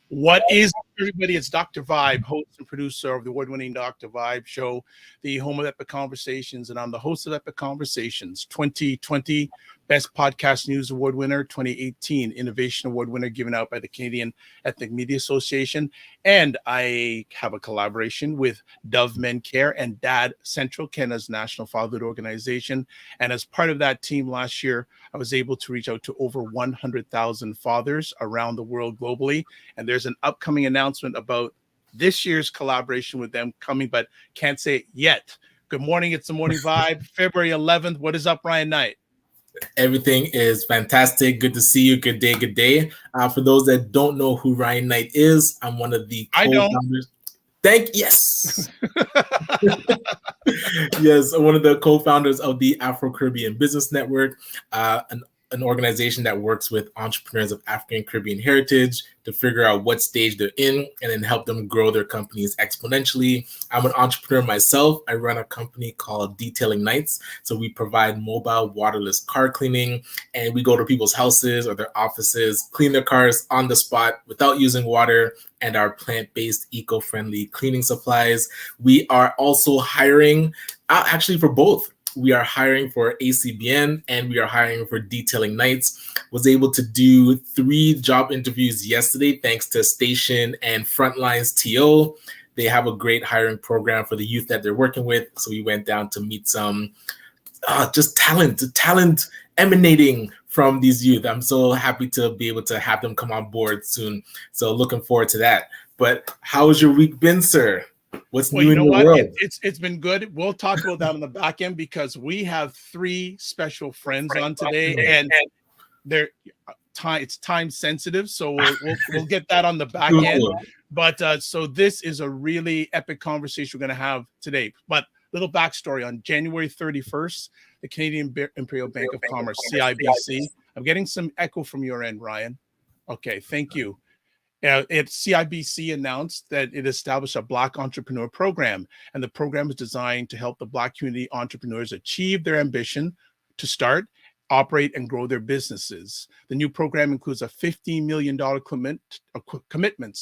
What is everybody? It's Dr. Vibe, host and producer of the award-winning Dr. Vibe show, the home of Epic Conversations, and I'm the host of Epic Conversations, 2020 Best Podcast News Award winner, 2018 Innovation Award winner given out by the Canadian Ethnic Media Association, and I have a collaboration with Dove Men Care and Dad Central, Canada's national fatherhood organization, and as part of that team last year, I was able to reach out to over 100,000 fathers around the world globally, and there's an upcoming announcement about this year's collaboration with them coming, but can't say it yet. Good morning, it's the Morning Vibe, February 11th. What is up, Ryan Knight? Everything is fantastic. Good to see you. Good day. Good day. For those that don't know who Ryan Knight is, I'm one of the co-founders. Yes. Yes, one of the co-founders of the Afro-Caribbean Business Network, an organization that works with entrepreneurs of African Caribbean heritage to figure out what stage they're in and then help them grow their companies exponentially. I'm an entrepreneur myself. I run a company called Detailing Nights. So we provide mobile waterless car cleaning, and we go to people's houses or their offices, clean their cars on the spot without using water, and our plant-based eco-friendly cleaning supplies. We are also hiring actually for both. We are hiring for ACBN and we are hiring for Detailing Nights. Was able to do 3 job interviews yesterday thanks to Station and Frontlines TO. They have a great hiring program for the youth that they're working with. So we went down to meet some just talent emanating from these youth. I'm so happy to be able to have them come on board soon. So looking forward to that. But how has your week been, sir? What's new in your world? It's been good. We'll talk about that on the back end because we have 3 special friends on today, and they're it's time sensitive, so we'll get that on the back end. But so this is a really epic conversation we're going to have today. But little backstory: on January 31st, the Canadian Imperial Bank of Commerce (CIBC). I'm getting some echo from your end, Ryan. Okay, thank you. CIBC announced that it established a Black Entrepreneur Program, and the program is designed to help the Black community entrepreneurs achieve their ambition to start, operate, and grow their businesses. The new program includes a $15 million commitment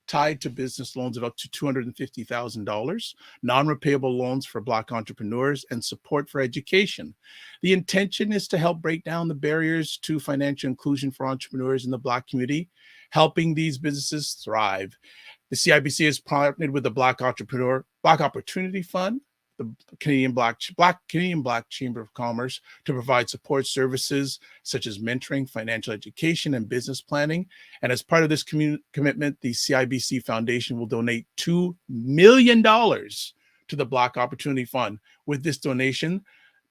tied to business loans of up to $250,000, non-repayable loans for Black entrepreneurs, and support for education. The intention is to help break down the barriers to financial inclusion for entrepreneurs in the Black community, helping these businesses thrive. The CIBC has partnered with the Black Opportunity Fund, the Canadian Black Chamber of Commerce, to provide support services such as mentoring, financial education, and business planning. And as part of this commitment, the CIBC Foundation will donate $2 million to the Black Opportunity Fund. With this donation,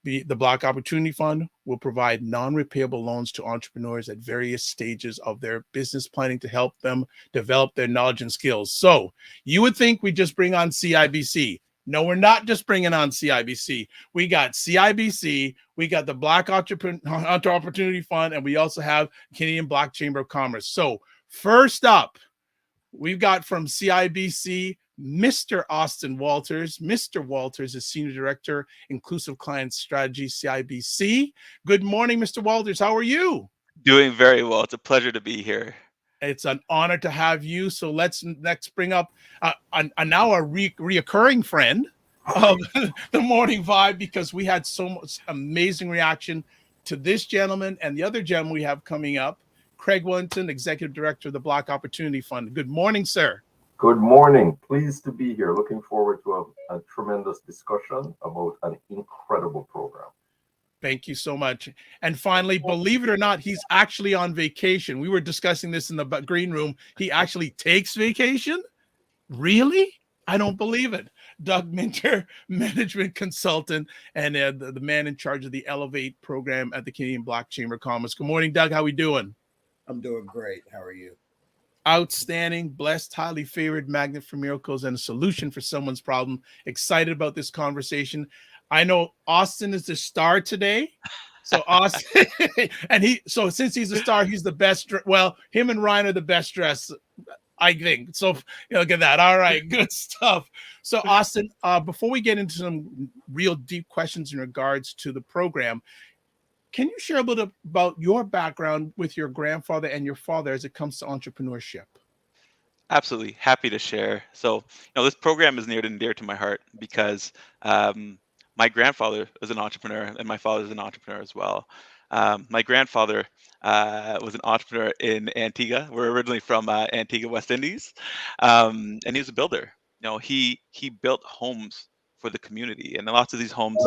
the Black Opportunity Fund will provide non-repayable loans to entrepreneurs at various stages of their business planning to help them develop their knowledge and skills. So you would think we just bring on CIBC. No, we're not just bringing on CIBC. We got CIBC, we got the Black Opportunity Fund, and we also have Canadian Black Chamber of Commerce. So first up, we've got from CIBC, Mr. Austin Walters. Mr. Walters is Senior Director, Inclusive Client Strategy, CIBC. Good morning, Mr. Walters. How are you? Doing very well. It's a pleasure to be here. It's an honor to have you. So let's next bring up now a reoccurring friend, of the morning vibe, because we had so much amazing reaction to this gentleman and the other gentleman we have coming up, Craig Wellington, Executive Director of the Black Opportunity Fund. Good morning, sir. Good morning. Pleased to be here. Looking forward to a tremendous discussion about an incredible program. Thank you so much. And finally, believe it or not, he's actually on vacation. We were discussing this in the green room. He actually takes vacation? Really? I don't believe it. Doug Minter, management consultant, and the man in charge of the Elevate program at the Canadian Black Chamber of Commerce. Good morning, Doug. How we doing? I'm doing great. How are you? Outstanding, blessed, highly favored, magnet for miracles, and a solution for someone's problem. Excited about this conversation. I know Austin is the star today. So Austin, so since he's a star, he's the best. Well, him and Ryan are the best dressed, I think. So look at that. All right, good stuff. So Austin, before we get into some real deep questions in regards to the program, can you share a bit about your background with your grandfather and your father as it comes to entrepreneurship? Absolutely. Happy to share. So, this program is near and dear to my heart because my grandfather was an entrepreneur and my father is an entrepreneur as well. My grandfather was an entrepreneur in Antigua. We're originally from Antigua, West Indies, and he was a builder. He built homes for the community, and lots of these homes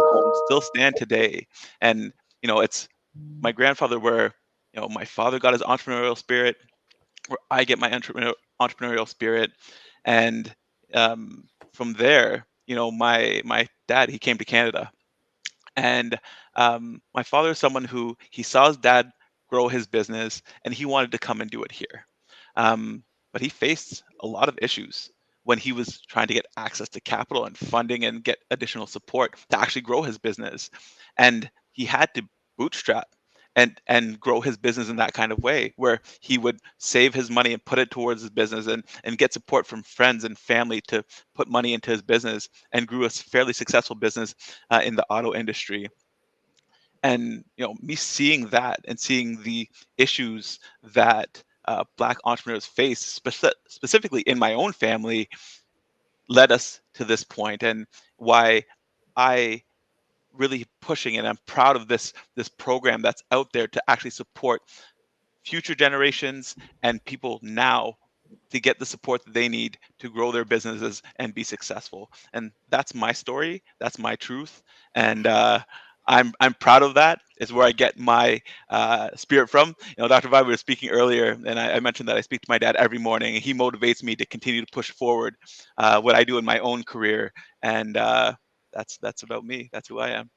still stand today. And it's my grandfather where my father got his entrepreneurial spirit, where I get my entrepreneurial spirit, and from there, my dad, he came to Canada. And my father is someone who he saw his dad grow his business and he wanted to come and do it here. But he faced a lot of issues when he was trying to get access to capital and funding and get additional support to actually grow his business. And he had to bootstrap and grow his business in that kind of way, where he would save his money and put it towards his business and get support from friends and family to put money into his business, and grew a fairly successful business in the auto industry. And me seeing that and seeing the issues that Black entrepreneurs face, specifically in my own family, led us to this point, and why I really pushing, and I'm proud of this program that's out there to actually support future generations and people now to get the support that they need to grow their businesses and be successful. And that's my story. That's my truth. And I'm proud of that. Is where I get my spirit from. Dr. Vi was speaking earlier, and I mentioned that I speak to my dad every morning, and he motivates me to continue to push forward what I do in my own career. And that's about me. That's who I am.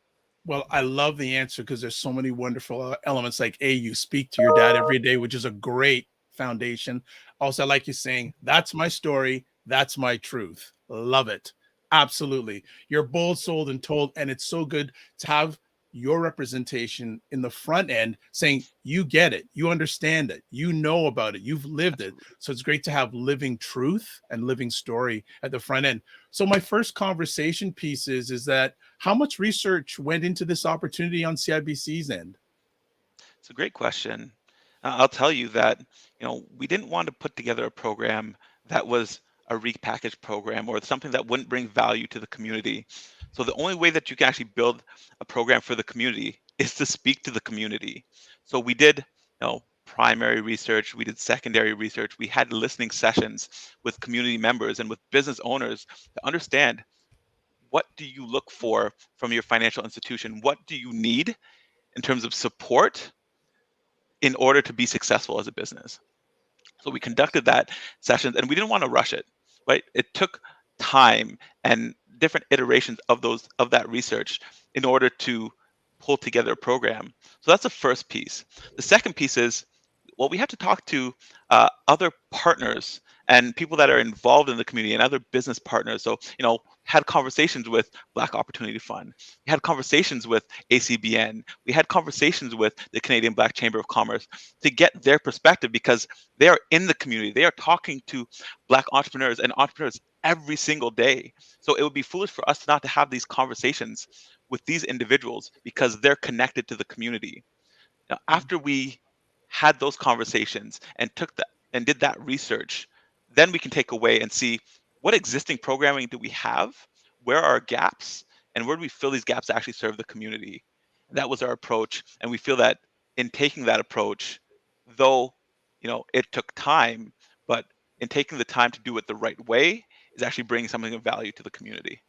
Well, I love the answer because there's so many wonderful elements. Like, you speak to your dad every day, which is a great foundation. Also, I like you saying, that's my story. That's my truth. Love it. Absolutely. You're bold, sold, and told. And it's so good to have your representation in the front end saying, you get it, you understand it, you know about it, you've lived it. So it's great to have living truth and living story at the front end. So my first conversation piece is that how much research went into this opportunity on CIBC's end? It's a great question. I'll tell you that, we didn't want to put together a program that was a repackaged program or something that wouldn't bring value to the community. So the only way that you can actually build a program for the community is to speak to the community. So we did, primary research, we did secondary research, we had listening sessions with community members and with business owners to understand, what do you look for from your financial institution? What do you need in terms of support in order to be successful as a business? So we conducted that sessions, and we didn't want to rush it, right? It took time and different iterations of that research in order to pull together a program. So that's the first piece. The second piece is, we have to talk to other partners and people that are involved in the community and other business partners. So, had conversations with Black Opportunity Fund. We had conversations with ACBN. We had conversations with the Canadian Black Chamber of Commerce to get their perspective, because they are in the community. They are talking to Black entrepreneurs and entrepreneurs every single day. So it would be foolish for us not to have these conversations with these individuals because they're connected to the community. Now, after we had those conversations and did that research, then we can take away and see, what existing programming do we have? where are gaps and where do we feel these gaps actually serve the community? That was our approach, and we feel that in taking that approach, though it took time, but in taking the time to do it the right way is actually bringing something of value to the community.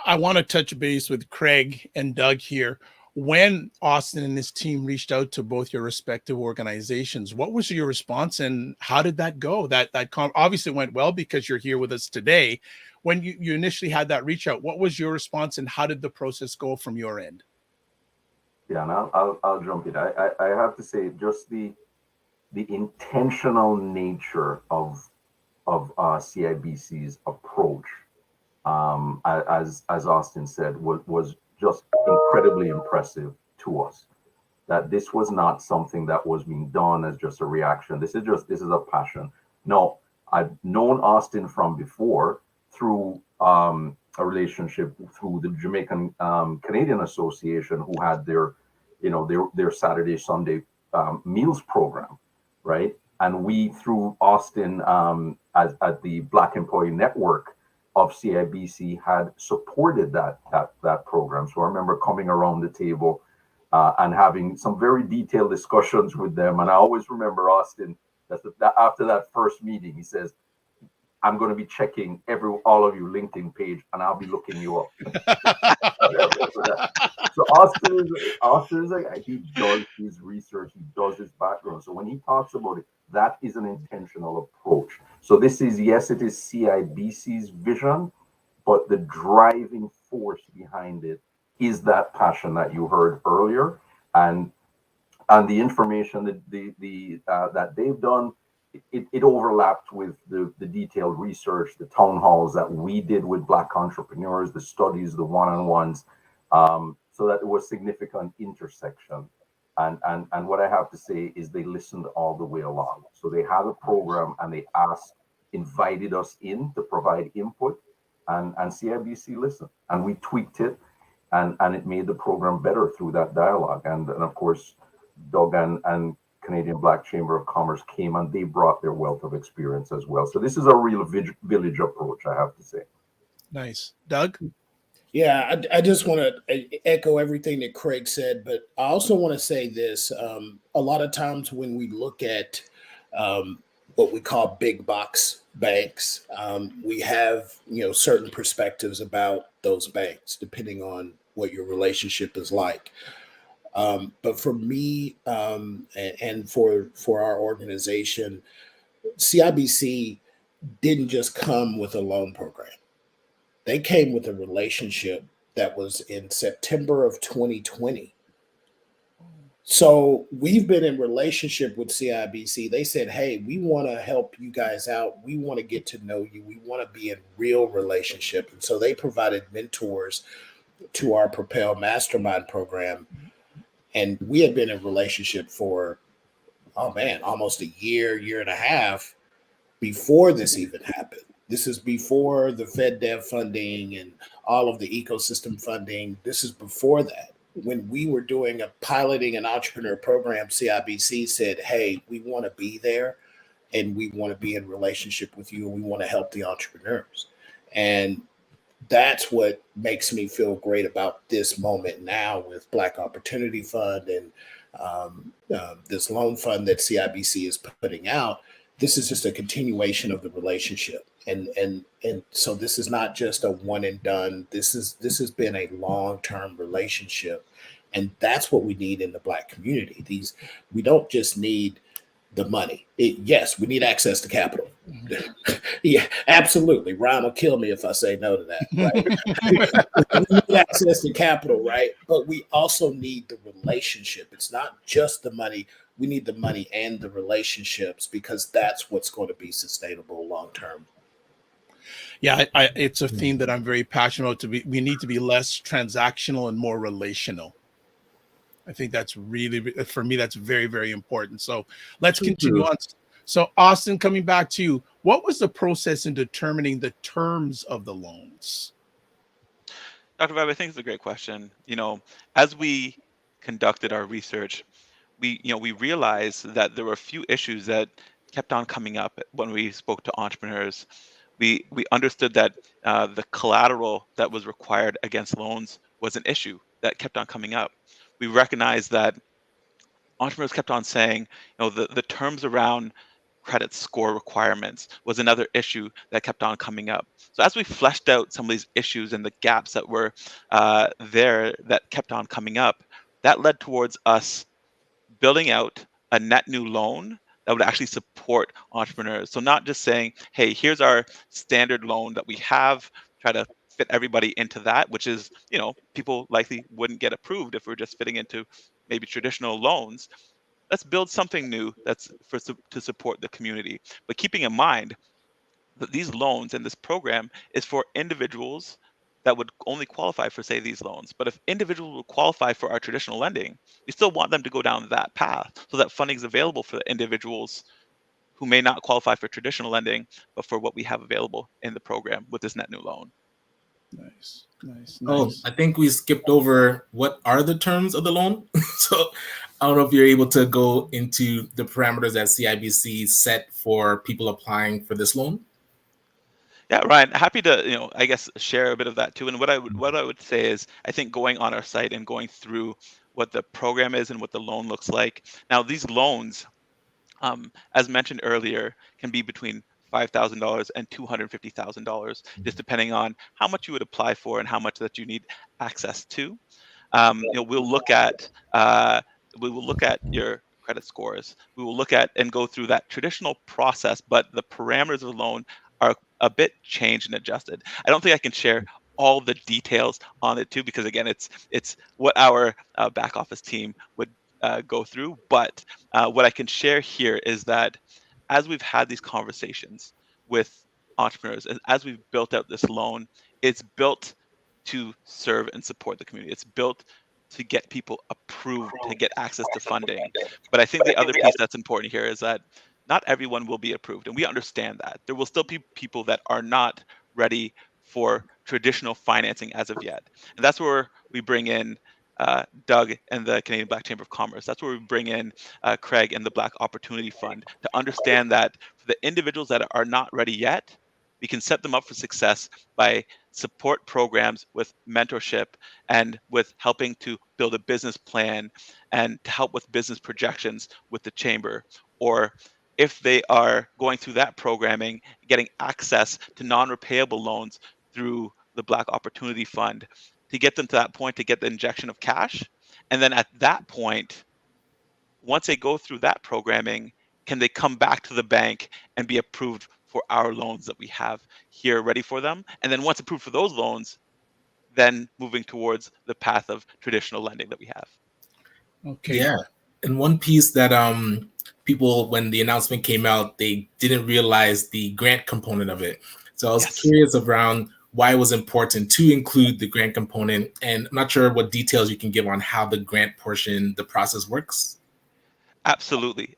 I want to touch base with Craig and Doug here. When Austin and his team reached out to both your respective organizations, what was your response and how did that go? That obviously went well because you're here with us today. When you initially had that reach out, what was your response and how did the process go from your end? Yeah, and I'll jump in. I have to say, just the intentional nature of CIBC's approach, as Austin said, was just incredibly impressive to us. That this was not something that was being done as just a reaction. This is a passion. No, I've known Austin from before through a relationship through the Jamaican Canadian Association, who had their Saturday Sunday meals program, right? And we, through Austin, at the Black Employee Network of CIBC, had supported that program. So I remember coming around the table and having some very detailed discussions with them. And I always remember Austin, that after that first meeting, he says, "I'm going to be checking all of you LinkedIn page, and I'll be looking you up." So Austin is like, he does his research, he does his background. So when he talks about it, that is an intentional approach. So this is, yes, it is CIBC's vision, but the driving force behind it is that passion that you heard earlier, and the information that that they've done. It overlapped with the detailed research, the town halls that we did with Black entrepreneurs, the studies, the one-on-ones, so that there was significant intersection. And what I have to say is they listened all the way along. So they had a program and they invited us in to provide input, and CIBC listened, and we tweaked it, and it made the program better through that dialogue. And of course, Doug and Canadian Black Chamber of Commerce came and they brought their wealth of experience as well. So this is a real village approach, I have to say. Nice. Doug? Yeah, I just want to echo everything that Craig said, but I also want to say this. A lot of times when we look at what we call big box banks, we have certain perspectives about those banks, depending on what your relationship is like. But for me and for our organization, CIBC didn't just come with a loan program. They came with a relationship that was in September of 2020. So we've been in relationship with CIBC. They said, "Hey, we want to help you guys out. We want to get to know you. We want to be in real relationship." And so they provided mentors to our Propel Mastermind program. And we had been in relationship for, almost a year and a half before this even happened. This is before the FedDev funding and all of the ecosystem funding. This is before that. When we were doing piloting an entrepreneur program, CIBC said, "Hey, we want to be there and we want to be in relationship with you and we want to help the entrepreneurs." And that's what makes me feel great about this moment now with Black Opportunity Fund and this loan fund that CIBC is putting out. This is just a continuation of the relationship. And so this is not just a one and done. This has been a long-term relationship. And that's what we need in the Black community. We don't just need the money. Yes, we need access to capital. Yeah, absolutely. Ryan will kill me if I say no to that. Right? We need access to capital, right? But we also need the relationship. It's not just the money. We need the money and the relationships, because that's what's going to be sustainable long term. Yeah, it's a theme that I'm very passionate about. We need to be less transactional and more relational. I think that's really, for me, that's very, very important. So let's continue on. So Austin, coming back to you, what was the process in determining the terms of the loans? Dr. Vab, I think it's a great question. As we conducted our research, we realized that there were a few issues that kept on coming up when we spoke to entrepreneurs. We understood that the collateral that was required against loans was an issue that kept on coming up. We recognized that entrepreneurs kept on saying, the terms around credit score requirements was another issue that kept on coming up. So as we fleshed out some of these issues and the gaps that were there that kept on coming up, that led towards us building out a net new loan that would actually support entrepreneurs. So not just saying, hey, here's our standard loan that we have, try to fit everybody into that, which is, people likely wouldn't get approved if we're just fitting into maybe traditional loans. Let's build something new that's to support the community. But keeping in mind that these loans and this program is for individuals that would only qualify for, say, these loans. But if individuals would qualify for our traditional lending, we still want them to go down that path so that funding is available for the individuals who may not qualify for traditional lending, but for what we have available in the program with this net new loan. Nice. Oh, I think we skipped over what are the terms of the loan. So I don't know if you're able to go into the parameters that CIBC set for people applying for this loan. Yeah, Ryan, happy to, I guess share a bit of that too. And what I would say is, I think going on our site and going through what the program is and what the loan looks like. Now, these loans, as mentioned earlier, can be between $5,000 and $250,000, just depending on how much you would apply for and how much that you need access to. We'll look at your credit scores. We will look at and go through that traditional process, but the parameters of the loan are a bit changed and adjusted. I don't think I can share all the details on it too, because again, it's what our back office team would go through. But what I can share here is that as we've had these conversations with entrepreneurs, and as we've built out this loan, it's built to serve and support the community. It's built to get people approved, to get access to funding. But I think the other piece that's important here is that not everyone will be approved, and we understand that. There will still be people that are not ready for traditional financing as of yet. And that's where we bring in Doug and the Canadian Black Chamber of Commerce. That's where we bring in Craig and the Black Opportunity Fund to understand that for the individuals that are not ready yet, we can set them up for success by support programs with mentorship and with helping to build a business plan and to help with business projections with the chamber. Or if they are going through that programming, getting access to non-repayable loans through the Black Opportunity Fund to get them to that point, to get the injection of cash. And then at that point, once they go through that programming, can they come back to the bank and be approved for our loans that we have here ready for them? And then once approved for those loans, then moving towards the path of traditional lending that we have. Okay. Yeah. And one piece that people, when the announcement came out, they didn't realize the grant component of it. So I was curious around why it was important to include the grant component, and I'm not sure what details you can give on how the grant portion, the process works. Absolutely.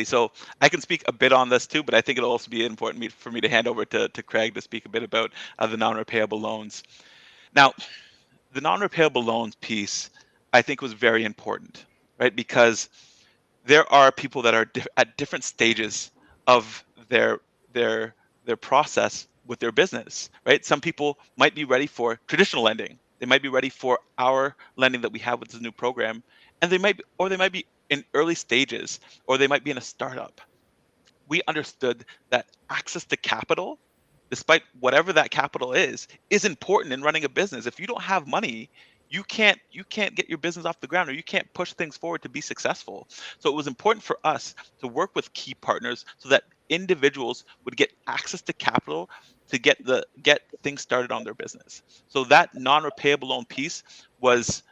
So I can speak a bit on this too, but I think it'll also be important for me to hand over to Craig to speak a bit about the non-repayable loans. Now, the non-repayable loans piece, I think, was very important, right? Because there are people that are at different stages of their process with their business, right? Some people might be ready for traditional lending. They might be ready for our lending that we have with this new program, and they might be in early stages, or they might be in a startup. We understood that access to capital, despite whatever that capital is important in running a business. If you don't have money, you can't get your business off the ground, or you can't push things forward to be successful. So it was important for us to work with key partners so that individuals would get access to capital to get things started on their business. So that non-repayable loan piece was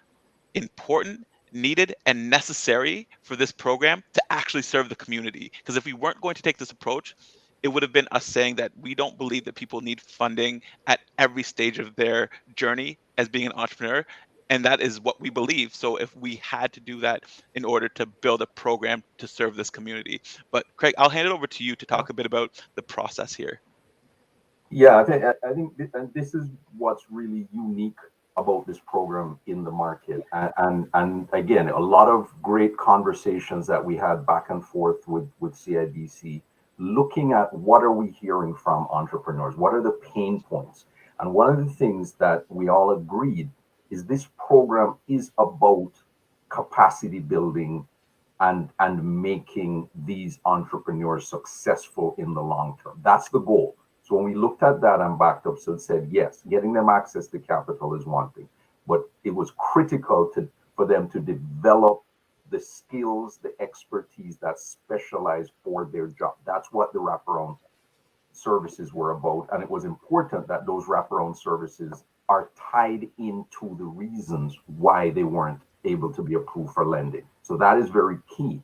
important, needed, and necessary for this program to actually serve the community. Because if we weren't going to take this approach, it would have been us saying that we don't believe that people need funding at every stage of their journey as being an entrepreneur. And that is what we believe. So if we had to do that in order to build a program to serve this community. But Craig, I'll hand it over to you to talk a bit about the process here. Yeah, I think this is what's really unique about this program in the market. And again, a lot of great conversations that we had back and forth with CIBC looking at what are we hearing from entrepreneurs? What are the pain points? And one of the things that we all agreed is this program is about capacity building and making these entrepreneurs successful in the long term. That's the goal. So when we looked at that and backed up, so it said, yes, getting them access to capital is one thing, but it was critical for them to develop the skills, the expertise that's specialized for their job. That's what the wraparound services were about. And it was important that those wraparound services are tied into the reasons why they weren't able to be approved for lending. So that is very key.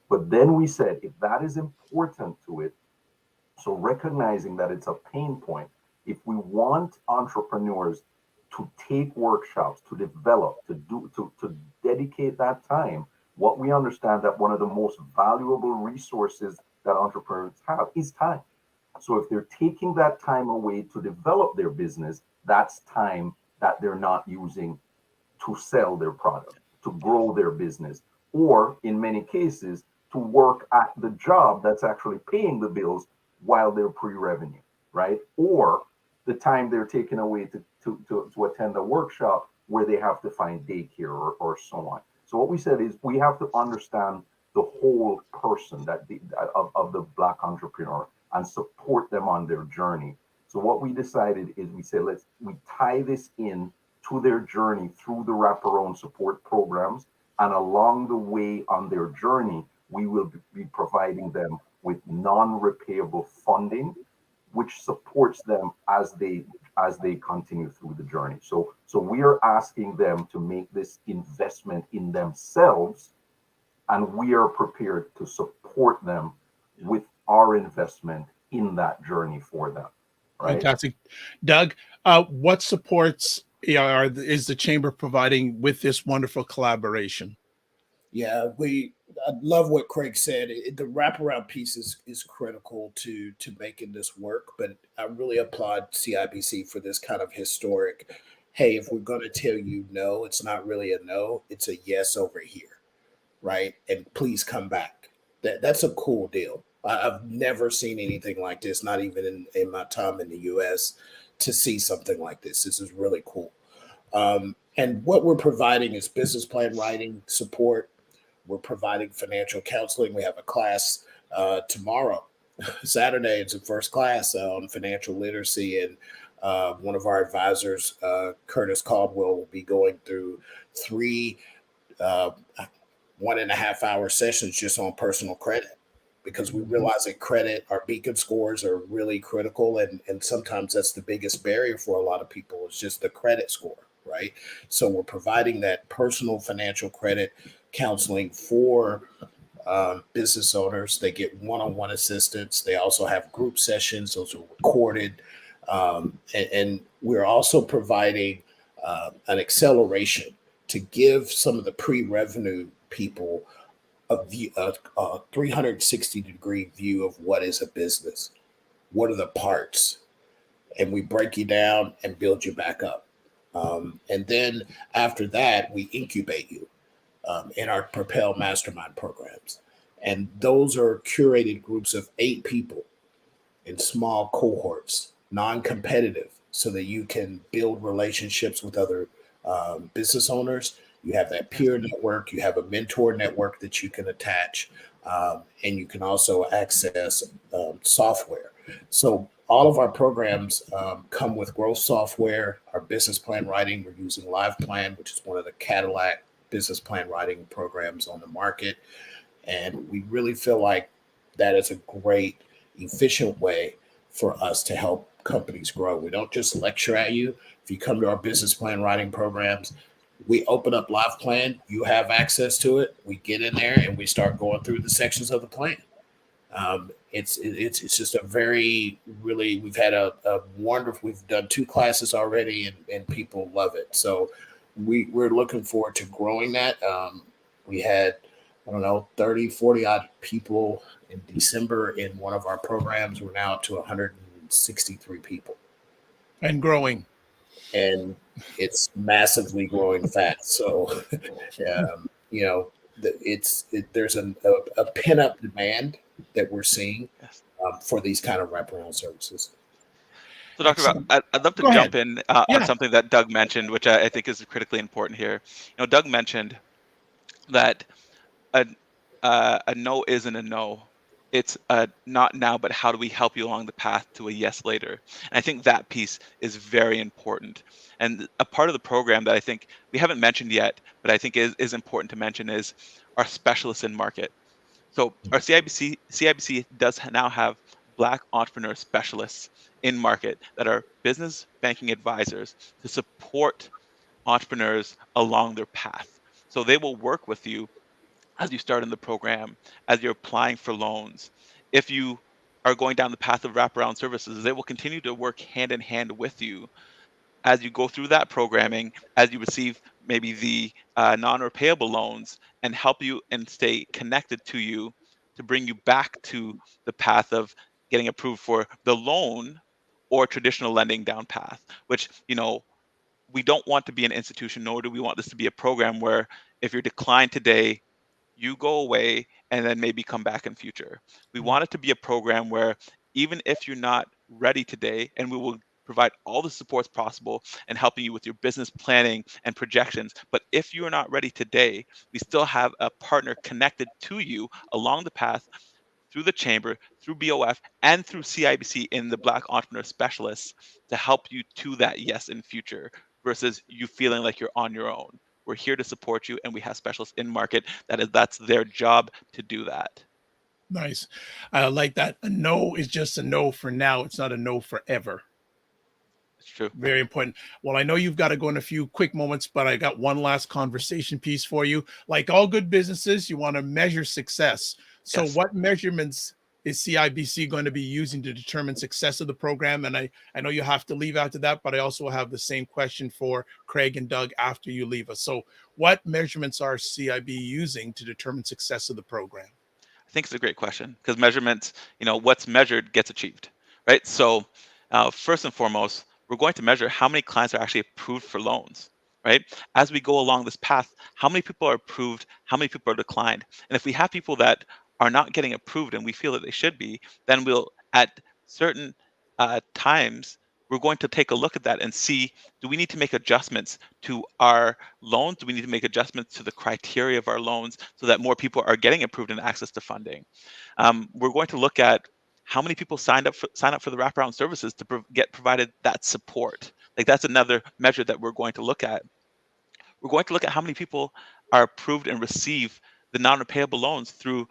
But then we said, if that is important to it, so recognizing that it's a pain point, if we want entrepreneurs to take workshops, to develop, to dedicate that time, what we understand that one of the most valuable resources that entrepreneurs have is time. So if they're taking that time away to develop their business, that's time that they're not using to sell their product, to grow their business, or in many cases, to work at the job that's actually paying the bills while they're pre-revenue, right? Or the time they're taking away to attend a workshop where they have to find daycare or so on. So what we said is we have to understand the whole person of the Black entrepreneur and support them on their journey. So what we decided is we said, we tie this in to their journey through the wraparound support programs. And along the way on their journey, we will be providing them with non-repayable funding, which supports them as they continue through the journey. So we are asking them to make this investment in themselves, and we are prepared to support them with our investment in that journey for them. Right? Fantastic. Doug, what supports is the Chamber providing with this wonderful collaboration? Yeah, I love what Craig said. The wraparound piece is critical to making this work, but I really applaud CIBC for this kind of historic, hey, if we're going to tell you no, it's not really a no, it's a yes over here, right? And please come back. That's a cool deal. I've never seen anything like this, not even in my time in the US, to see something like this. This is really cool. And what we're providing is business plan writing support. We're providing financial counseling. We have a class tomorrow, Saturday. It's the first class on financial literacy. And one of our advisors, Curtis Caldwell, will be going through 3 1.5 hour sessions just on personal credit, because we realize that credit, our beacon scores are really critical. And sometimes that's the biggest barrier for a lot of people, is just the credit score, right? So we're providing that personal financial credit counseling for business owners. They get one-on-one assistance. They also have group sessions. Those are recorded. And we're also providing an acceleration to give some of the pre-revenue people a 360-degree view of what is a business. What are the parts? And we break you down and build you back up. And then after that, we incubate you in our Propel Mastermind programs. And those are curated groups of 8 people in small cohorts, non-competitive, so that you can build relationships with other business owners. You have that peer network. You have a mentor network that you can attach. And you can also access software. So all of our programs come with growth software. Our business plan writing, we're using LivePlan, which is one of the Cadillac business plan writing programs on the market. And we really feel like that is a great, efficient way for us to help companies grow. We don't just lecture at you. If you come to our business plan writing programs, we open up LivePlan, you have access to it. We get in there and we start going through the sections of the plan. It's just a very, really, we've had a wonderful, we've done 2 classes already and people love it. So we're looking forward to growing that. We had, 30, 40 odd people in December in one of our programs. We're now up to 163 people. And growing. And it's massively growing fast. So, there's a pent-up demand that we're seeing. for these kind of wraparound services. So, Dr. Val, I'd love to Go jump ahead. in Yeah. on something that Doug mentioned, which I think is critically important here. Doug mentioned that a no isn't a no. It's a not now, but how do we help you along the path to a yes later? And I think that piece is very important. And a part of the program that I think we haven't mentioned yet, but I think is important to mention is our specialists in market. So our CIBC does now have Black entrepreneur specialists in market that are business banking advisors to support entrepreneurs along their path. So they will work with you as you start in the program, as you're applying for loans. If you are going down the path of wraparound services, they will continue to work hand in hand with you as you go through that programming, as you receive maybe the non-repayable loans, and help you and stay connected to you to bring you back to the path of getting approved for the loan or traditional lending down path, which, we don't want to be an institution, nor do we want this to be a program where if you're declined today, you go away and then maybe come back in future. We want it to be a program where even if you're not ready today, and we will provide all the supports possible and helping you with your business planning and projections. But if you are not ready today, we still have a partner connected to you along the path through the chamber, through BOF, and through CIBC in the Black Entrepreneur Specialists to help you to that yes in future versus you feeling like you're on your own. We're here to support you, and we have specialists in market that's their job to do that. Nice. I like that. A no is just a no for now. It's not a no forever. It's true. Very important. Well, I know you've got to go in a few quick moments, but I got one last conversation piece for you. Like all good businesses, you want to measure success. So Yes. what measurements is CIBC going to be using to determine success of the program? And I know you have to leave after that, but I also have the same question for Craig and Doug after you leave us. So what measurements are CIB using to determine success of the program? I think it's a great question because measurements, what's measured gets achieved, right? So first and foremost, we're going to measure how many clients are actually approved for loans, right? As we go along this path, how many people are approved, how many people are declined? And if we have people that are not getting approved and we feel that they should be, then we'll, at certain times, we're going to take a look at that and see, do we need to make adjustments to our loans? Do we need to make adjustments to the criteria of our loans so that more people are getting approved and access to funding? We're going to look at how many people sign up for the wraparound services to get provided that support. Like that's another measure that we're going to look at. We're going to look at how many people are approved and receive the non-repayable loans through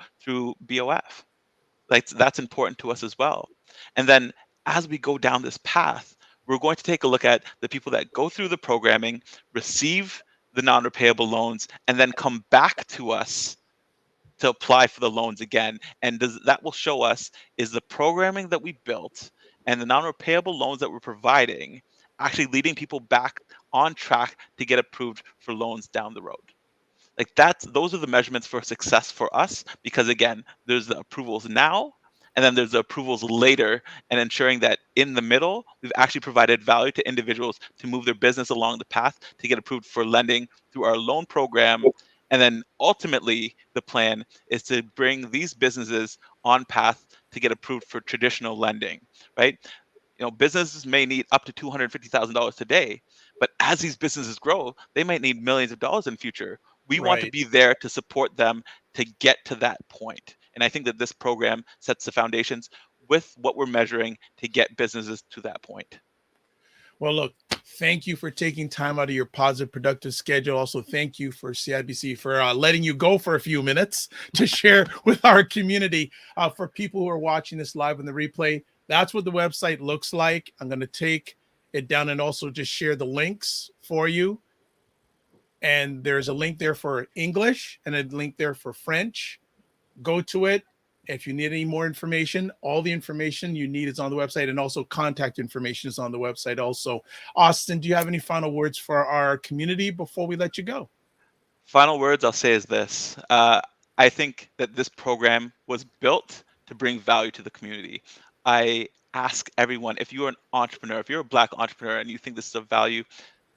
BOF. Like that's important to us as well. And then as we go down this path, we're going to take a look at the people that go through the programming, receive the non-repayable loans, and then come back to us to apply for the loans again. And that will show us, is the programming that we built and the non-repayable loans that we're providing actually leading people back on track to get approved for loans down the road. Like those are the measurements for success for us, because again, there's the approvals now, and then there's the approvals later, and ensuring that in the middle, we've actually provided value to individuals to move their business along the path to get approved for lending through our loan program. And then ultimately, the plan is to bring these businesses on path to get approved for traditional lending, right? Businesses may need up to $250,000 today, but as these businesses grow, they might need millions of dollars in future. We want to Right. be there to support them to get to that point. And I think that this program sets the foundations with what we're measuring to get businesses to that point. Well, look, thank you for taking time out of your positive, productive schedule. Also, thank you for CIBC for letting you go for a few minutes to share with our community. For people who are watching this live in the replay, that's what the website looks like. I'm going to take it down and also just share the links for you. And there's a link there for English and a link there for French. Go to it. If you need any more information, all the information you need is on the website, and also contact information is on the website also. Austin, do you have any final words for our community before we let you go? Final words I'll say is this. I think that this program was built to bring value to the community. I ask everyone, if you're an entrepreneur, if you're a Black entrepreneur and you think this is of value,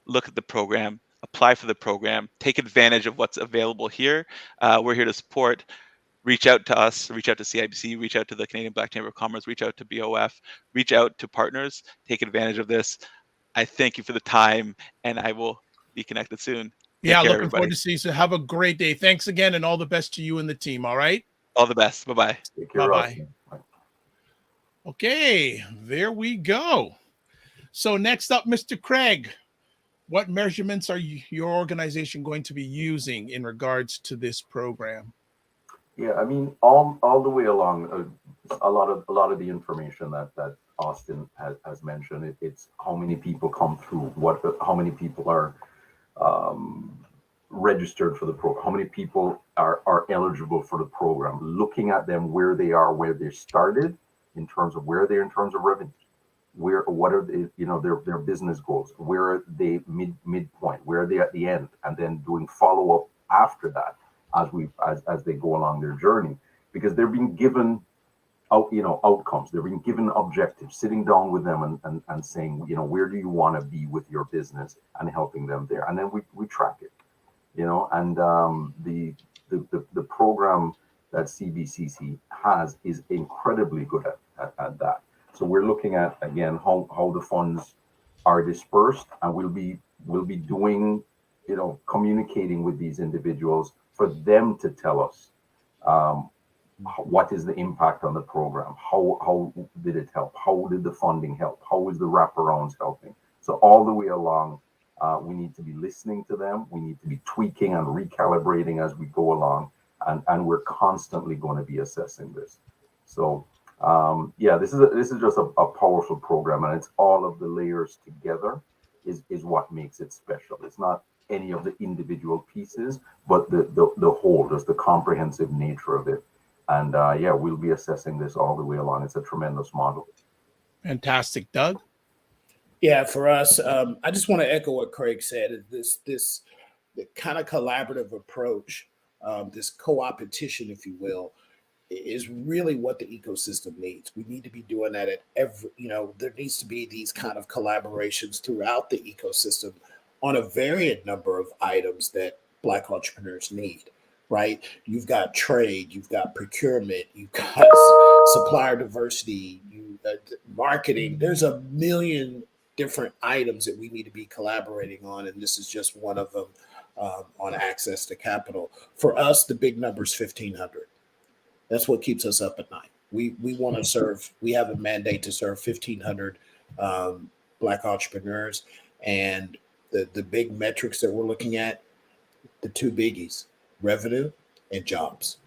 look at the program, apply for the program, take advantage of what's available here. We're here to support. reach out to us, reach out to CIBC, reach out to the Canadian Black Chamber of Commerce, reach out to BOF, reach out to partners, take advantage of this. I thank you for the time, and I will be connected soon. Take care, Looking everybody. forward to see you. So have a great day. Thanks again, and all the best to you and the team. All right. All the best. Bye-bye. Bye-bye. Okay, there we go. So next up, Mr. Craig, what measurements are your organization going to be using in regards to this program? Yeah, I mean, all the way along, a lot of the information that Austin has mentioned. It's how many people come through, how many people are registered for the program, how many people are eligible for the program. Looking at them where they are, where they started, in terms of where they're in terms of revenue, what are they, their business goals, where are they midpoint, where are they at the end, and then doing follow up after that as they go along their journey, because they're being given outcomes, they're being given objectives, sitting down with them and saying, where do you want to be with your business, and helping them there, and then we track it, and the program that CBCC has is incredibly good at that. So we're looking at, again, how the funds are dispersed, and we'll be doing, communicating with these individuals for them to tell us what is the impact on the program, how did it help, how did the funding help, how is the wraparounds helping. So all the way along, we need to be listening to them, we need to be tweaking and recalibrating as we go along, and we're constantly going to be assessing this. So this is just a powerful program, and it's all of the layers together is what makes it special. It's not any of the individual pieces, but the whole, just the comprehensive nature of it. And we'll be assessing this all the way along. It's a tremendous model. Fantastic. Doug? Yeah, for us, I just want to echo what Craig said. This kind of collaborative approach, this co-opetition, if you will, is really what the ecosystem needs. We need to be doing that at every, there needs to be these kind of collaborations throughout the ecosystem on a varied number of items that Black entrepreneurs need, right? You've got trade, you've got procurement, you've got supplier diversity, marketing. There's a million different items that we need to be collaborating on, and this is just one of them on access to capital. For us, the big number is 1,500. That's what keeps us up at night. We want to serve, we have a mandate to serve 1,500 Black entrepreneurs, and the big metrics that we're looking at, the two biggies, revenue and jobs.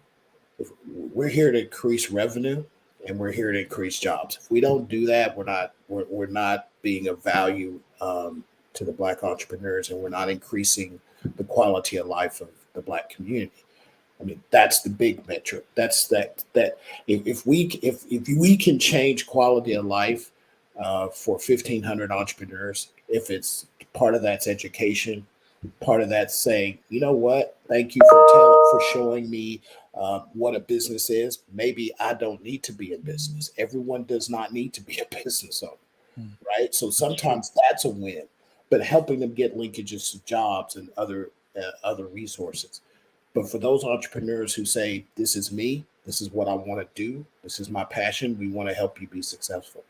We're here to increase revenue, and we're here to increase jobs. If we don't do that, we're not being of value to the Black entrepreneurs, and we're not increasing the quality of life of the Black community. I mean, that's the big metric. That's that if we can change quality of life for 1,500 entrepreneurs, if it's part of that's education, part of that's saying, you know what, thank you for showing me what a business is. Maybe I don't need to be in business. Everyone does not need to be a business owner, right? So sometimes that's a win, but helping them get linkages to jobs and other resources. But for those entrepreneurs who say, this is me, this is what I want to do, this is my passion, we want to help you be successful.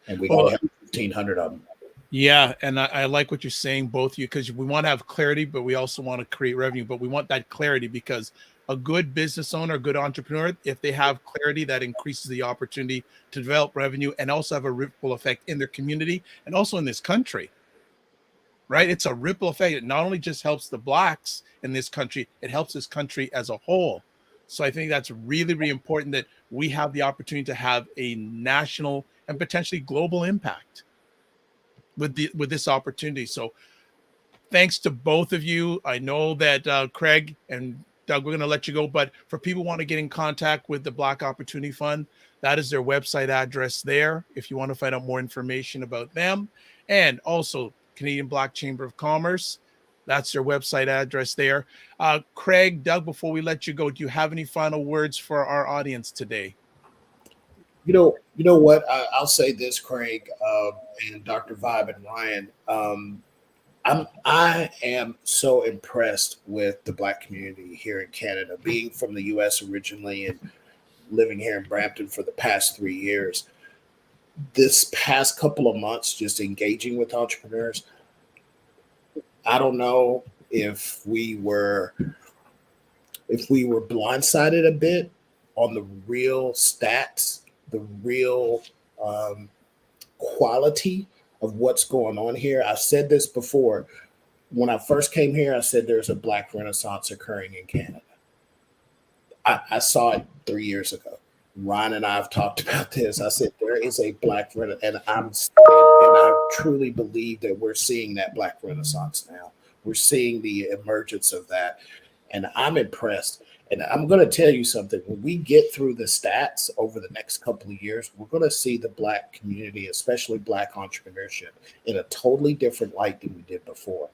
And we got to have 1,500 of them. Yeah, and I like what you're saying, both of you, because we want to have clarity, but we also want to create revenue. But we want that clarity because a good business owner, a good entrepreneur, if they have clarity, that increases the opportunity to develop revenue and also have a ripple effect in their community and also in this country. Right? It's a ripple effect. It not only just helps the Blacks in this country, it helps this country as a whole. So I think that's really, really important that we have the opportunity to have a national and potentially global impact with this opportunity. So thanks to both of you. I know that Craig and Doug, we're going to let you go, but for people who want to get in contact with the Black Opportunity Fund, that is their website address there if you want to find out more information about them. And also Canadian Black Chamber of Commerce, that's their website address there. Craig, Doug, before we let you go, do you have any final words for our audience today? You know what? I'll say this, Craig, and Dr. Vibe and Ryan. I am so impressed with the Black community here in Canada, being from the US originally and living here in Brampton for the past 3 years. This past couple of months, just engaging with entrepreneurs, I don't know if we were blindsided a bit on the real stats, the real quality of what's going on here. I've said this before. When I first came here, I said there's a Black Renaissance occurring in Canada. I saw it 3 years ago. Ryan and I have talked about this. I said there is a Black Renaissance, and I truly believe that we're seeing that Black Renaissance now. We're seeing the emergence of that, and I'm impressed. And I'm going to tell you something. When we get through the stats over the next couple of years, we're going to see the Black community, especially Black entrepreneurship, in a totally different light than we did before.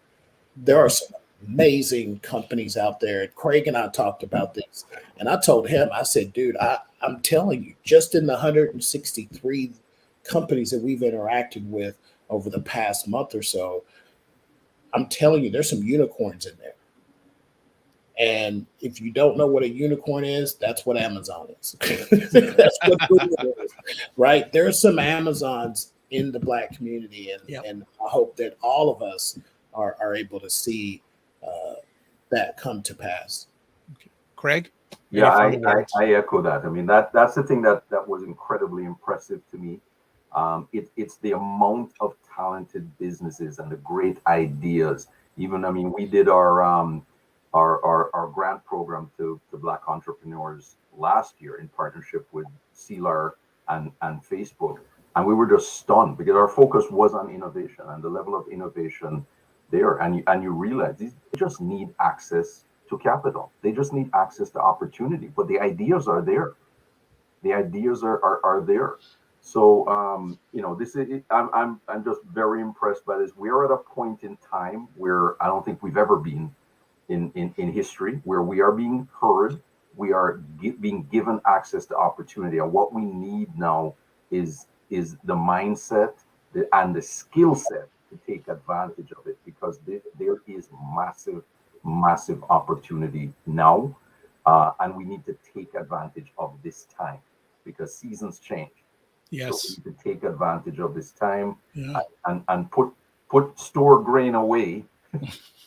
There are some amazing companies out there. Craig and I talked about this, and I told him, I said, dude, I'm telling you, just in the 163 companies that we've interacted with over the past month or so, I'm telling you, there's some unicorns in there. And if you don't know what a unicorn is, that's what Amazon is. That's what Google is, right? There are some Amazons in the Black community, and I hope that all of us are able to see that come to pass. Okay. Craig? Yeah, I echo that. I mean, that's the thing that was incredibly impressive to me. It's the amount of talented businesses and the great ideas. Even, I mean, we did our grant program to Black entrepreneurs last year in partnership with CILAR and Facebook. And we were just stunned because our focus was on innovation and the level of innovation there. And you realize they just need access to capital. They just need access to opportunity. But the ideas are there. The ideas are there. So this is I'm just very impressed by this. We are at a point in time where I don't think we've ever been in history, where we are being heard, we are being given access to opportunity. And what we need now is the mindset and the skill set to take advantage of it, because there is massive opportunity now, and we need to take advantage of this time because seasons change. Yes. So we need to take advantage of this time, and put store grain away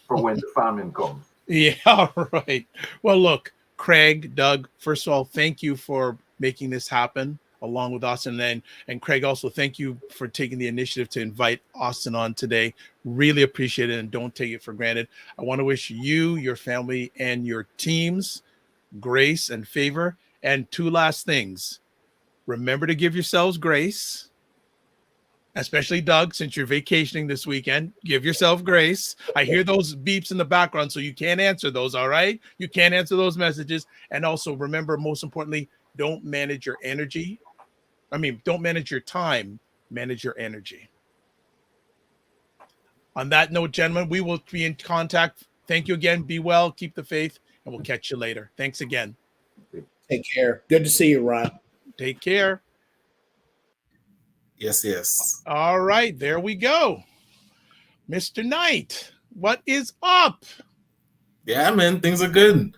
for when the famine comes. Yeah, right. Well, look, Craig, Doug, first of all, thank you for making this happen along with Austin. And Craig, also, thank you for taking the initiative to invite Austin on today. Really appreciate it, and don't take it for granted. I want to wish you, your family, and your teams grace and favor. And two last things. Remember to give yourselves grace. Especially Doug, since you're vacationing this weekend, give yourself grace. I hear those beeps in the background, so you can't answer those, all right? You can't answer those messages. And also remember, most importantly, don't manage your energy. Don't manage your time, manage your energy. On that note, gentlemen, we will be in contact. Thank you again. Be well, keep the faith, and we'll catch you later. Thanks again. Take care. Good to see you, Ryan. Take care. Yes. All right, there we go. Mr. Knight, what is up? Yeah, man, things are good.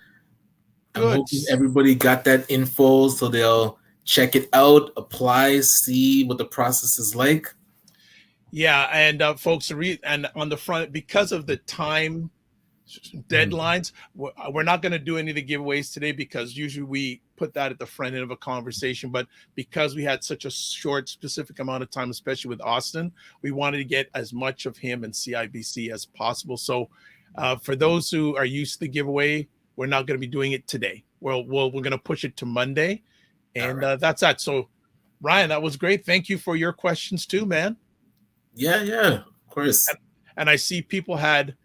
I'm hoping everybody got that info so they'll check it out, apply, see what the process is like. Yeah, and folks, and on the front, because of the time deadlines, we're not going to do any of the giveaways today, because usually we put that at the front end of a conversation. But because we had such a short, specific amount of time, especially with Austin, we wanted to get as much of him and CIBC as possible. So for those who are used to the giveaway, we're not going to be doing it today. We're going to push it to Monday, and that's that. So Ryan, that was great. Thank you for your questions too, man. Yeah, of course. And I see people had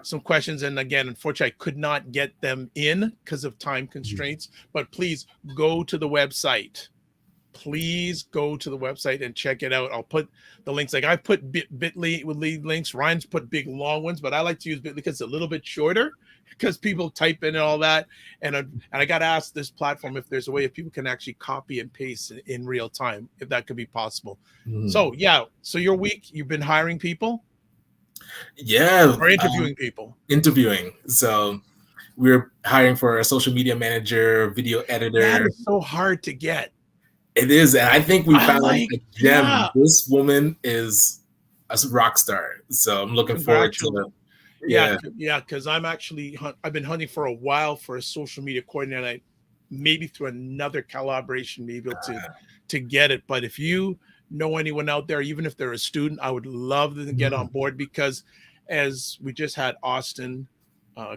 some questions, and again, unfortunately, I could not get them in because of time constraints. But please go to the website. Please go to the website and check it out. I'll put the links. Like I put Bitly with lead links. Ryan's put big long ones, but I like to use Bitly because it's a little bit shorter, because people type in and all that. And I got to ask this platform if there's a way if people can actually copy and paste in real time, if that could be possible. So yeah. So your week, you've been hiring people? Yeah. Or interviewing people? Interviewing. So we're hiring for a social media manager, video That editor. is so hard to get. It is. And I think we found a gem. Yeah. This woman is a rock star. So I'm looking forward to it. Yeah, because I've been hunting for a while for a social media coordinator. Maybe through another collaboration, maybe able to get it. But if you know anyone out there, even if they're a student, I would love them to get on board, because as we just had Austin,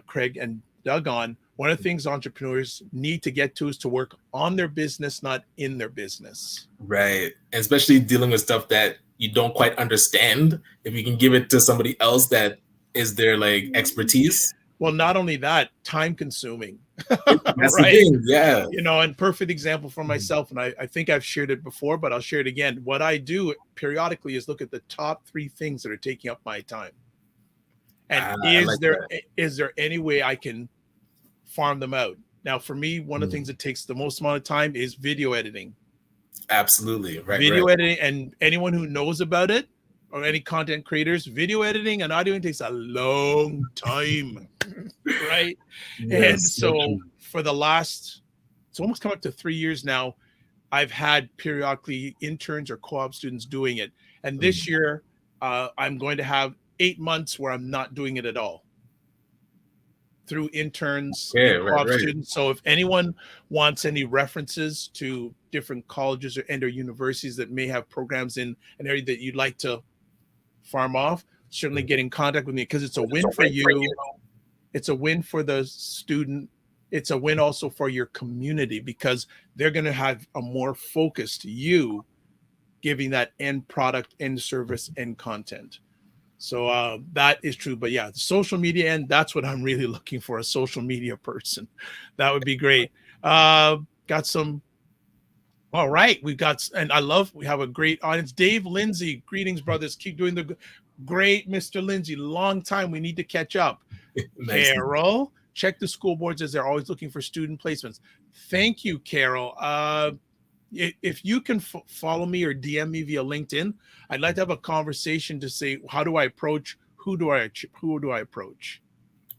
Craig, and Doug on, one of the things entrepreneurs need to get to is to work on their business, not in their business. Right. And especially dealing with stuff that you don't quite understand. If you can give it to somebody else that is their like expertise. Well, not only that, time consuming. That's right? the thing. Yeah. You know, and perfect example for myself, and I think I've shared it before, but I'll share it again. What I do periodically is look at the top 3 things that are taking up my time. And is there any way I can farm them out? Now, for me, one of the things that takes the most amount of time is video editing. Absolutely. Right. Video editing, and anyone who knows about it, or any content creators, video editing and audio takes a long time, right? Yes, and so for the last, it's almost come up to 3 years now, I've had periodically interns or co-op students doing it. And this year, I'm going to have 8 months where I'm not doing it at all, through interns and co-op students. So if anyone wants any references to different colleges or universities that may have programs in an area that you'd like to farm off, certainly get in contact with me, because it's a win for you. It's a win for the student. It's a win also for your community, because they're going to have a more focused you giving that end product, end service, end content. So that is true. But yeah, the social media end, that's what I'm really looking for, a social media person. That would be great. Got some. All right, we have a great audience. Dave Lindsay, greetings, brothers. Keep doing the great, Mr. Lindsay. Long time. We need to catch up. Nice. Carol, check the school boards as they're always looking for student placements. Thank you, Carol. If you can follow me or DM me via LinkedIn, I'd like to have a conversation to say, how do I approach? Who do I approach?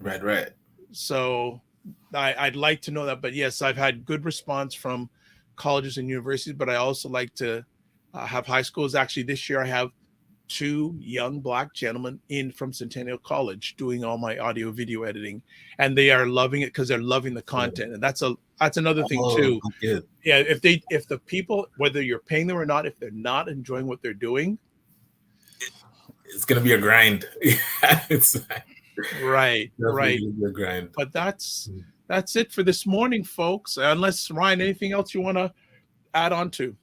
Right. So I'd like to know that. But yes, I've had good response from colleges and universities, but I also like to have high schools. Actually, this year I have 2 young Black gentlemen in from Centennial College doing all my audio video editing, and they are loving it because they're loving the content. And that's another thing too. Good. Yeah, if the people, whether you're paying them or not, if they're not enjoying what they're doing, it's gonna be a grind. It's right. A grind. But that's it for this morning, folks. Unless, Ryan, anything else you want to add on to?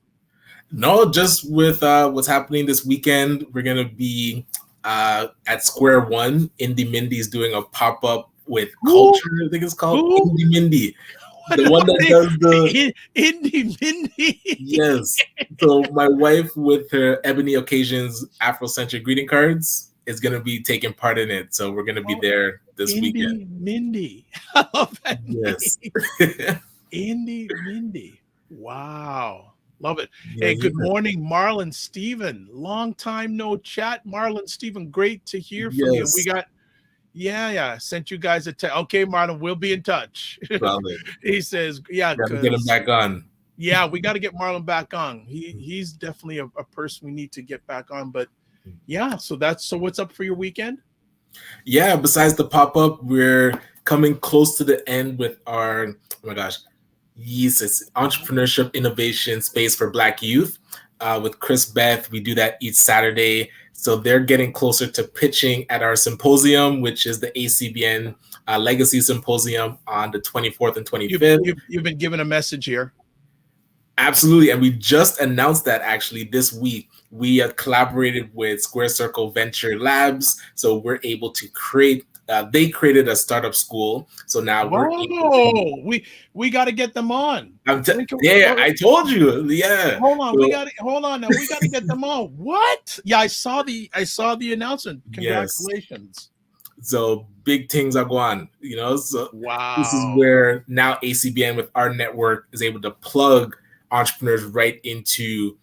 No, just with what's happening this weekend, we're going to be at Square One. Indie Mindy's doing a pop-up with culture. I think it's called Indie Mindy. The one that does the Indie Mindy. Yes. So my wife, with her Ebony Occasions Afrocentric greeting cards, is going to be taking part in it. So we're going to be there this weekend. Mindy. I love that. Yes. Indie Mindy. Wow. Love it. Yeah, hey, good morning, Marlon Stephen. Long time no chat. Marlon Stephen, great to hear from you. We got, sent you guys a text. Okay, Marlon, we'll be in touch. He says, get him back on. Yeah, we got to get Marlon back on. He's definitely a person we need to get back on. But yeah, so what's up for your weekend? Yeah, besides the pop-up, we're coming close to the end with our, oh my gosh, it's entrepreneurship innovation space for Black youth with Chris Beth. We do that each Saturday. So they're getting closer to pitching at our symposium, which is the ACBN Legacy Symposium on the 24th and 25th. You've been given a message here. Absolutely. And we just announced that actually this week. We have collaborated with Square Circle Venture Labs. So we're able to create, they created a startup school. So now we got to get them on. I told you. Yeah. Hold on. Now we got to get them on. What? Yeah, I saw the announcement. Congratulations. Yes. So big things are going, so wow. This is where now ACBN with our network is able to plug entrepreneurs right into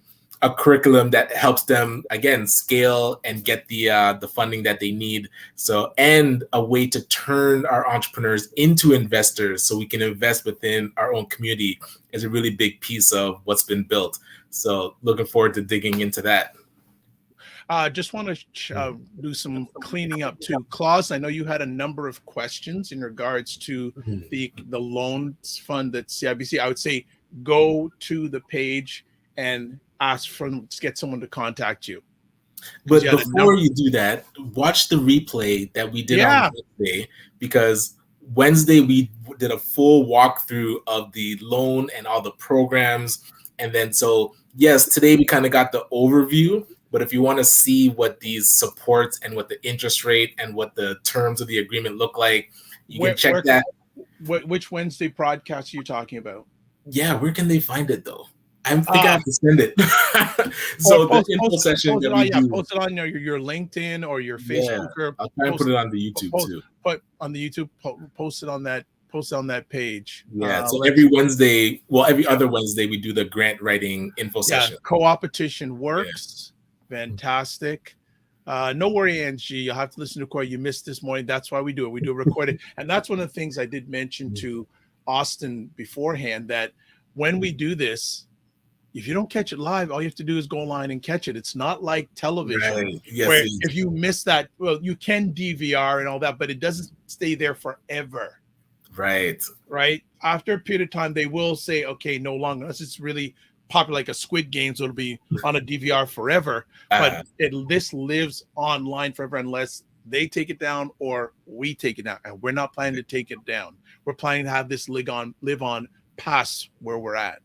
a curriculum that helps them, again, scale and get the funding that they need. So, and a way to turn our entrepreneurs into investors so we can invest within our own community is a really big piece of what's been built. So looking forward to digging into that. Just want to do some cleaning up too. Claus, I know you had a number of questions in regards to the loans fund at CIBC. I would say go to the page and get someone to contact you. But before you do that, watch the replay that we did on Wednesday, because Wednesday we did a full walkthrough of the loan and all the programs. And then, so yes, today we kind of got the overview, but if you want to see what these supports and what the interest rate and what the terms of the agreement look like, you can check that. Which Wednesday podcast are you talking about? Yeah, where can they find it though? I think I have to send it. So the info session that we do. Post it on your LinkedIn or your Facebook. Or I'll try and put it on the YouTube too. But on the YouTube, post it on that page. Yeah. So every Wednesday, every other Wednesday, we do the grant writing info session. Co-opetition works. Yeah. Fantastic. No worry, Angie. You'll have to listen to Corey. You missed this morning. That's why we do it. We do record it. And that's one of the things I did mention to Austin beforehand, that when we do this, if you don't catch it live, all you have to do is go online and catch it. It's not like television, right. Yes, where if you miss that, you can DVR and all that, but it doesn't stay there forever. Right. Right. After a period of time, they will say, okay, no longer, unless it's really popular, like a Squid Game, so it'll be on a DVR forever. But this lives online forever unless they take it down or we take it down. And we're not planning to take it down. We're planning to have this live on past where we're at.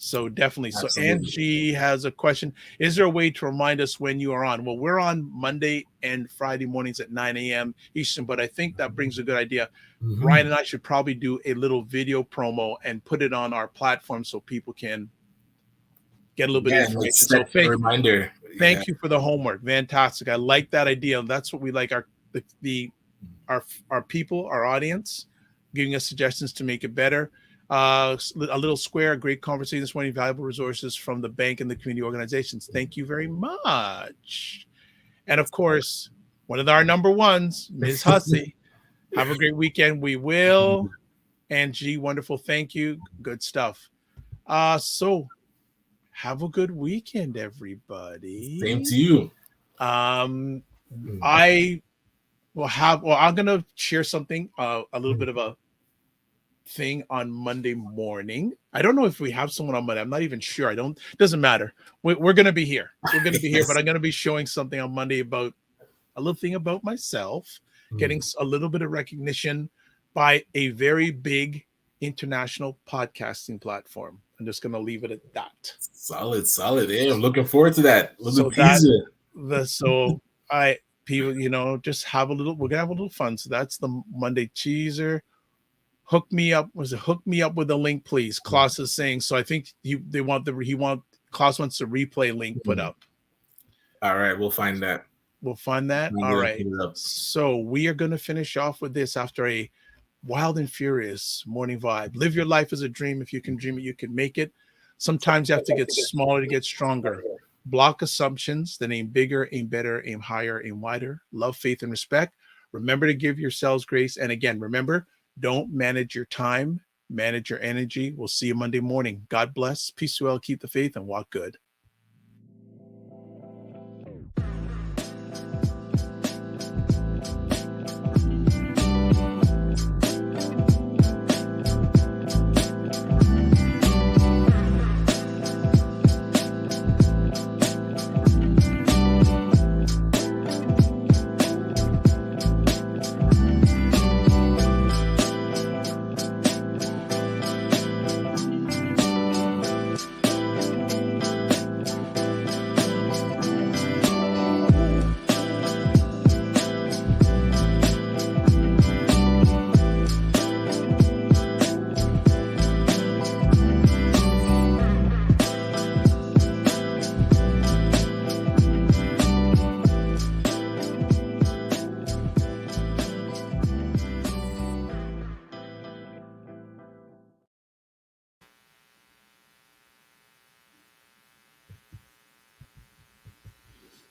So definitely. Absolutely. So Angie has a question. Is there a way to remind us when you are on? Well, we're on Monday and Friday mornings at 9 a.m. Eastern, but I think that brings a good idea. Ryan and I should probably do a little video promo and put it on our platform so people can get a little bit of information. So reminder. Thank you for the homework. Fantastic. I like that idea. That's what we like, our people, our audience, giving us suggestions to make it better. A little square, great conversation this morning, valuable resources from the bank and the community organizations. Thank you very much. And of course, one of our number ones, Ms. Hussey. Have a great weekend. We will. Angie, wonderful. Thank you. Good stuff. So have a good weekend, everybody. Same to you. I'm gonna share something, a little bit of a thing on Monday morning. I don't know if we have someone on Monday. I'm not even sure. Doesn't matter. We're going to be here. We're going to be here, but I'm going to be showing something on Monday about a little thing about myself, getting a little bit of recognition by a very big international podcasting platform. I'm just going to leave it at that. Solid. Yeah, I'm looking forward to that. People, just have we're going to have a little fun. So that's the Monday teaser. Hook me up. Hook me up with a link, please? Klaus is saying. So I think Klaus wants the replay link put up. All right, we'll find that. All right. So we are going to finish off with this after a wild and furious morning vibe. Live your life as a dream. If you can dream it, you can make it. Sometimes you have to get smaller to get stronger. Block assumptions, then aim bigger, aim better, aim higher, aim wider. Love, faith, and respect. Remember to give yourselves grace. And again, remember, don't manage your time, manage your energy. We'll see you Monday morning. God bless. Peace, well, keep the faith, and walk good.